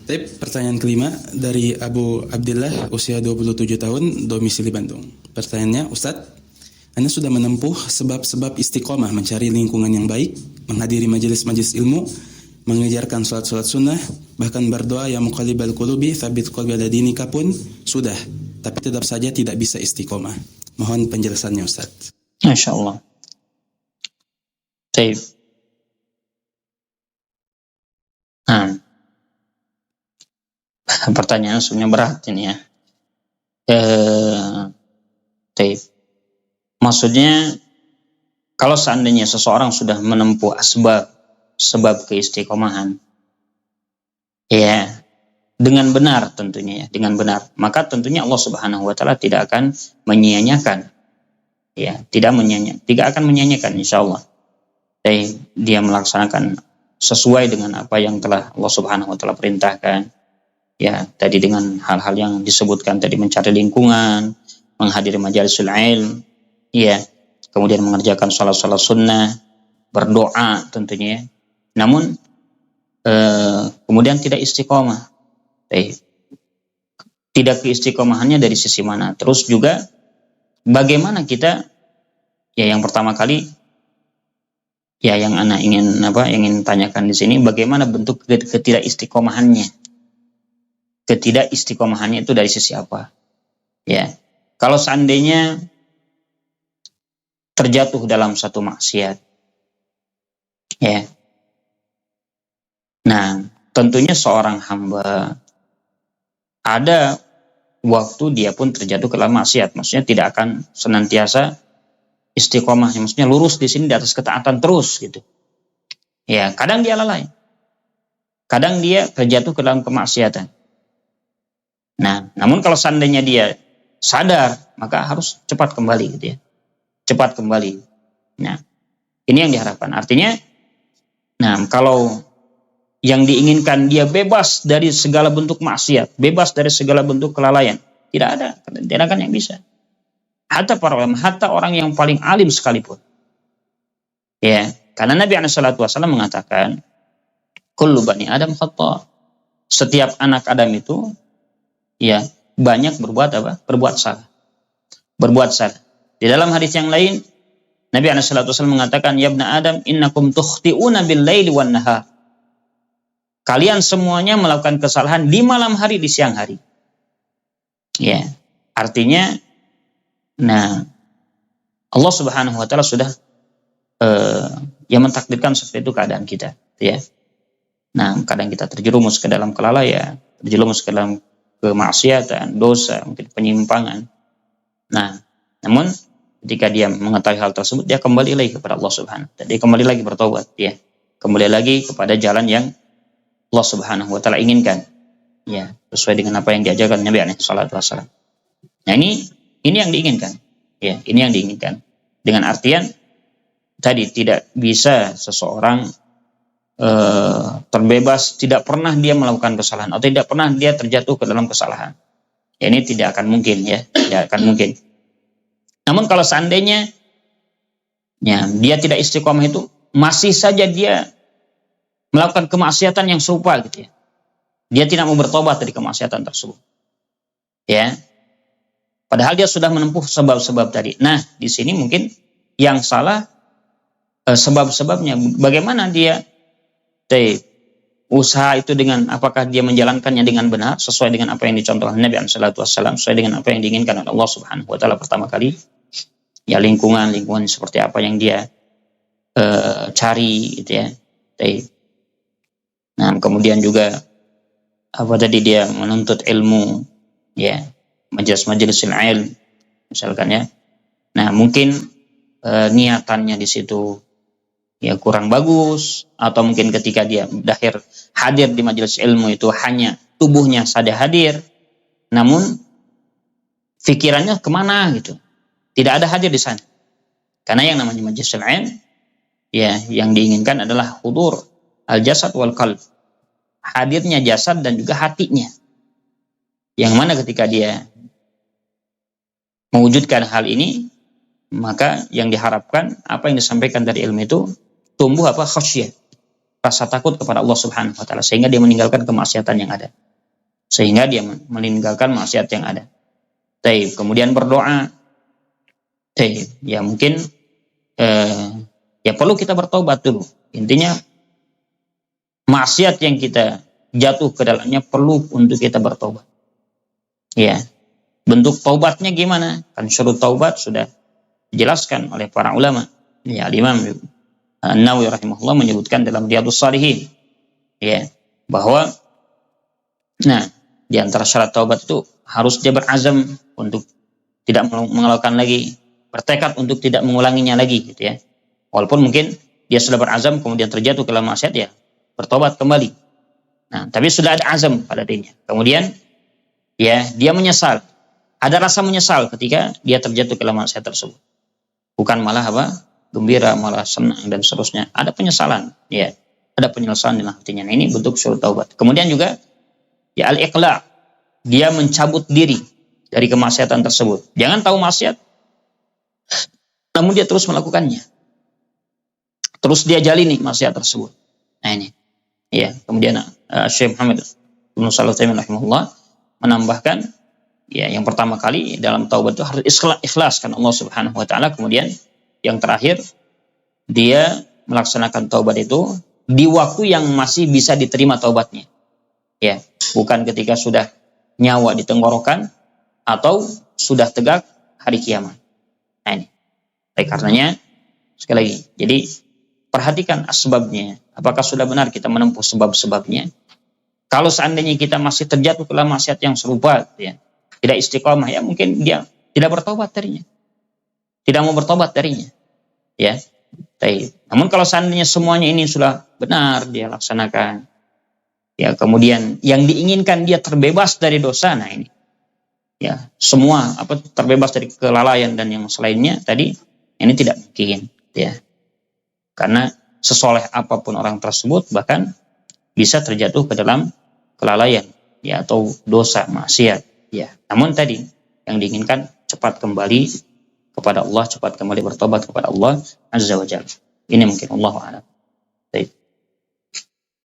Pertanyaan kelima dari Abu Abdillah, usia 27 tahun, domisili Bandung. Pertanyaannya, Ustadz, Anda sudah menempuh sebab-sebab istiqomah mencari lingkungan yang baik, menghadiri majelis-majelis ilmu, mengejarkan sholat-sholat sunnah, bahkan berdoa ya muqallibal qulubi tsabit qalbi ala dinika pun sudah, tapi tetap saja tidak bisa istiqomah. Mohon penjelasannya, Ustadz. Masya Allah. Baik. Pertanyaan sebenarnya berat ini ya. Baik. Maksudnya kalau seandainya seseorang sudah menempuh sebab keistiqomahan, ya dengan benar tentunya ya, dengan benar, maka tentunya Allah Subhanahu wa taala tidak akan menyia-nyiakan. Ya, tidak akan menyia-nyiakan insyaallah. Baik, dia melaksanakan sesuai dengan apa yang telah Allah Subhanahu wa taala perintahkan. Ya, tadi dengan hal-hal yang disebutkan tadi, mencari lingkungan, menghadiri majalisul ilm, ya, kemudian mengerjakan sholat-sholat sunnah, berdoa tentunya. Namun kemudian tidak istiqomah. Tidak keistiqomahannya dari sisi mana? Terus juga bagaimana kita, ya yang pertama kali, ya yang anak ingin tanyakan di sini, bagaimana bentuk ketidakistiqomahannya? Ketidakistiqomahannya itu dari sisi apa? Ya, kalau seandainya terjatuh dalam satu maksiat, ya, nah tentunya seorang hamba ada waktu dia pun terjatuh ke dalam maksiat, maksudnya tidak akan senantiasa istiqomah, maksudnya lurus di sini di atas ketaatan terus gitu. Ya, kadang dia lalai, kadang dia terjatuh ke dalam kemaksiatan. Nah, namun kalau seandainya dia sadar, maka harus cepat kembali gitu ya. Cepat kembali. Nah, ini yang diharapkan. Artinya, nah kalau yang diinginkan dia bebas dari segala bentuk maksiat, bebas dari segala bentuk kelalaian, tidak ada yang bisa. Hatta para ulama, hatta orang yang paling alim sekalipun. Ya, karena Nabi SAW mengatakan, kullu bani Adam khata'. Setiap anak Adam itu ya banyak berbuat salah. Di dalam hadis yang lain Nabi SAW mengatakan, ya ibna Adam innakum tukhti'una bil laili wan nahar. Kalian semuanya melakukan kesalahan di malam hari, di siang hari. Ya, artinya nah Allah Subhanahu wa taala sudah yang mentakdirkan seperti itu keadaan kita, ya. Nah, kadang kita terjerumus ke dalam kelalaian, terjerumus ke dalam kemaksiatan, dosa, mungkin penyimpangan. Nah, namun ketika dia mengetahui hal tersebut, dia kembali lagi kepada Allah Subhanahu wa taala. Dia kembali lagi bertobat, ya. Kembali lagi kepada jalan yang Allah Subhanahu wa taala inginkan. Ya, sesuai dengan apa yang diajarkan Nabi alaihi salatu wasallam. Nah, ini yang diinginkan. Ya, ini yang diinginkan. Dengan artian tadi tidak bisa seseorang terbebas, tidak pernah dia melakukan kesalahan atau tidak pernah dia terjatuh ke dalam kesalahan. Ya, ini tidak akan mungkin, ya, tidak akan mungkin. Namun kalau seandainya ya, dia tidak istiqomah, itu masih saja dia melakukan kemaksiatan yang serupa gitu ya. Dia tidak mau bertobat dari kemaksiatan tersebut. Ya. Padahal dia sudah menempuh sebab-sebab tadi. Nah, di sini mungkin yang salah sebab-sebabnya. Bagaimana dia usaha itu, dengan apakah dia menjalankannya dengan benar sesuai dengan apa yang dicontohkan Nabi SAW, sesuai dengan apa yang diinginkan oleh Allah Subhanahu wa taala pertama kali. Ya, lingkungan seperti apa yang dia cari gitu ya. Nah, kemudian juga apa tadi, dia menuntut ilmu, ya, majelis ilmu misalkan, ya. Nah, mungkin niatannya di situ ya kurang bagus, atau mungkin ketika dia hadir di majelis ilmu itu hanya tubuhnya saja hadir, namun pikirannya kemana gitu, tidak ada hadir di sana. Karena yang namanya majelis ilmu, ya, yang diinginkan adalah hudur al-jasad wal qalb, hadirnya jasad dan juga hatinya. Yang mana ketika dia mewujudkan hal ini, maka yang diharapkan, apa yang disampaikan dari ilmu itu tumbuh khasyah. rasa takut kepada Allah Subhanahu wa taala sehingga dia meninggalkan kemaksiatan yang ada. Sehingga dia meninggalkan maksiat yang ada. Taib. Kemudian berdoa. Taib. Ya mungkin ya perlu kita bertobat dulu. Intinya maksiat yang kita jatuh ke dalamnya perlu untuk kita bertobat. Ya. Bentuk taubatnya gimana? Kan syurut taubat sudah dijelaskan oleh para ulama. Ya, Imam An-Nawawi rahimahullah menyebutkan dalam Riyadhus Shalihin, ya, bahwa di antara syarat taubat itu harus dia berazam untuk tidak melakukan lagi, bertekad untuk tidak mengulanginya lagi, gitu ya. Walaupun mungkin dia sudah berazam kemudian terjatuh ke dalam maksiat, ya bertobat kembali. Nah, tapi sudah ada azam pada dirinya. Kemudian ya dia menyesal. Ada rasa menyesal ketika dia terjatuh ke dalam maksiat tersebut. Bukan malah gembira, malah senang dan seterusnya. Ada penyesalan, ya. Ada penyesalan dalam hatinya. Nah, ini bentuk syurut taubat. Kemudian juga ya al-iqla', dia mencabut diri dari kemaksiatan tersebut. Jangan tahu maksiat namun dia terus melakukannya. Terus dia jalini maksiat tersebut. Nah, ini. Ya, kemudian Syekh Muhammad bin Shalih Al-Utsaimin rahimahullah menambahkan, ya, yang pertama kali dalam taubat itu harus ikhlas karena Allah Subhanahu wa taala. Kemudian yang terakhir, dia melaksanakan taubat itu di waktu yang masih bisa diterima taubatnya. Ya, bukan ketika sudah nyawa di tenggorokan atau sudah tegak hari kiamat. Nah, ini. Oleh karenanya sekali lagi, jadi perhatikan asbabnya. Apakah sudah benar kita menempuh sebab-sebabnya? Kalau seandainya kita masih terjatuh ke dalam maksiat yang serupa, ya, tidak istiqomah, ya mungkin dia tidak bertobat darinya. Tidak mau bertobat darinya. Ya. Namun kalau seandainya semuanya ini sudah benar dia laksanakan, ya kemudian yang diinginkan dia terbebas dari dosa, nah ini. Ya, semua terbebas dari kelalaian dan yang selainnya tadi, ini tidak mungkin, ya. Karena sesoleh apapun orang tersebut bahkan bisa terjatuh ke dalam kelalaian, ya, atau dosa maksiat, ya. Namun tadi yang diinginkan cepat kembali kepada Allah, cepat kembali bertobat kepada Allah Azza wa Jalla. Ini mungkin, Allahu a'lam.